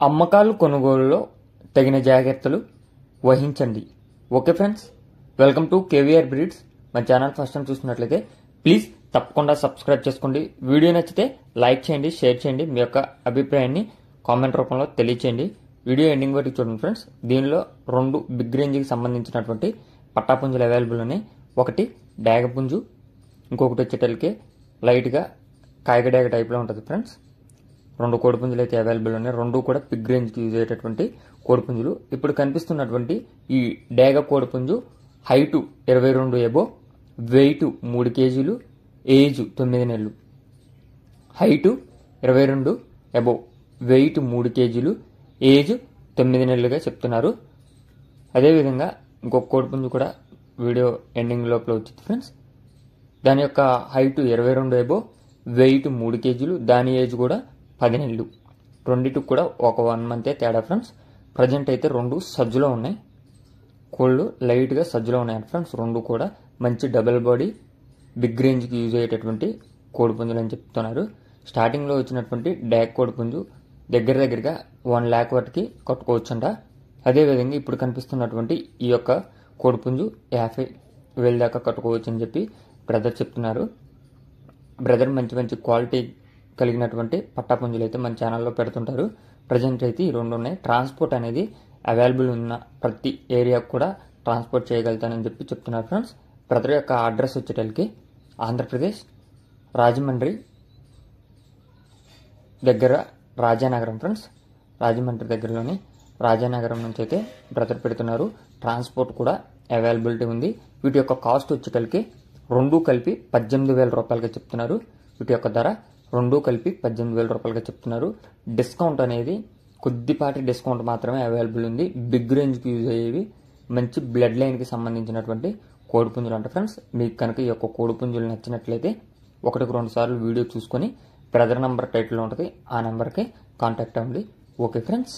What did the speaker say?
అమ్మకాలు కొనుగోలులో తగిన జాగ్రత్తలు వహించండి. Okay friends, welcome to KVR breeds. మన ఛానల్ ఫస్ట్ టైం చూస్తున్నట్లయితే ప్లీజ్ తప్పకుండా సబ్స్క్రైబ్ చేసుకోండి. వీడియో నచ్చితే లైక్ చేయండి, షేర్ చేయండి, మీ యొక్క అభిప్రాయాన్ని కామెంట్ రూపంలో తెలియచేయండి. వీడియో ఎండింగ్ వరకు చూడండి ఫ్రెండ్స్. దీనిలో 2 బిగ్ రేంజ్కి సంబంధించినటువంటి పట్టాపుంజులు అవైలబుల్ ఉన్నాయి. ఒకటి డాగపుంజు, ఇంకొకటి వచ్చేటల్కి లైట్గా కాయగడాగ టైప్లో ఉంటుంది ఫ్రెండ్స్. 2 కోడిపుంజులు అయితే అవైలబుల్ ఉన్నాయి. 2 కూడా బిగ్ రేంజ్కి యూజ్ అయ్యేటటువంటి కోడిపుంజులు. ఇప్పుడు కనిపిస్తున్నటువంటి ఈ డేగ కోడిపుంజు హైటు 22 ఎబో, వెయిట్ 3 కేజీలు, ఏజ్ 9 నెలలు. హైటు 22 ఎబో, వెయిట్ 3 కేజీలు, ఏజ్ 9 నెలలుగా చెప్తున్నారు. అదేవిధంగా ఇంకొక కోడిపుంజు కూడా వీడియో ఎండింగ్ లోపల వచ్చింది ఫ్రెండ్స్. దాని యొక్క హైటు 22 ఎబో, వెయిట్ 3 కేజీలు, దాని ఏజ్ కూడా 10 నెలలు. రెండింటికి కూడా ఒక 1 మంతే తేడా ఫ్రెండ్స్. ప్రజెంట్ అయితే 2 సజ్జులో ఉన్నాయి. కోళ్ళు లైట్గా సజ్జులో ఉన్నాయి ఫ్రెండ్స్. 2 కూడా మంచి డబుల్ బాడీ బిగ్ రేంజ్కి యూజ్ అయ్యేటటువంటి కోడిపుంజులు అని చెప్తున్నారు. స్టార్టింగ్లో వచ్చినటువంటి డాగ్ కోడిపుంజు దగ్గరగా 1 lakh వరకు కట్టుకోవచ్చంట. అదేవిధంగా ఇప్పుడు కనిపిస్తున్నటువంటి ఈ యొక్క కోడిపుంజు 50,000 దాకా కట్టుకోవచ్చు అని చెప్పి బ్రదర్ చెప్తున్నారు. బ్రదర్ మంచి క్వాలిటీ కలిగినటువంటి పట్టాపుంజులు అయితే మన ఛానల్లో పెడుతుంటారు. ప్రజెంట్ అయితే ఈ 2 ఉన్నాయి. ట్రాన్స్పోర్ట్ అనేది అవైలబుల్ ఉన్న ప్రతి ఏరియాకు కూడా ట్రాన్స్పోర్ట్ చేయగలుగుతానని చెప్పి చెప్తున్నారు ఫ్రెండ్స్. బ్రదర్ యొక్క అడ్రస్ వచ్చేటల్కి ఆంధ్రప్రదేశ్ రాజమండ్రి దగ్గర రాజానగరం ఫ్రెండ్స్. రాజమండ్రి దగ్గరలోని రాజానగరం నుంచి అయితే బ్రదర్ పెడుతున్నారు. ట్రాన్స్పోర్ట్ కూడా అవైలబిలిటీ ఉంది. వీటి యొక్క కాస్ట్ వచ్చేటల్కి 2 కలిపి 18,000 రూపాయలుగా చెప్తున్నారు. వీటి యొక్క ధర 2 కలిపి 18,000 రూపాయలుగా చెప్తున్నారు. డిస్కౌంట్ అనేది కొద్దిపాటి డిస్కౌంట్ మాత్రమే అవైలబుల్ ఉంది. బిగ్ రేంజ్కి యూజ్ అయ్యేవి మంచి బ్లడ్ లైన్కి సంబంధించినటువంటి కోడిపుంజులు అంట ఫ్రెండ్స్. మీకు కనుక ఈ యొక్క కోడిపుంజులు నచ్చినట్లయితే 1-2 సార్లు వీడియో చూసుకొని బ్రదర్ నంబర్ టైటిల్లో ఉంటుంది, ఆ నెంబర్కి కాంటాక్ట్ అవ్వండి. Okay friends.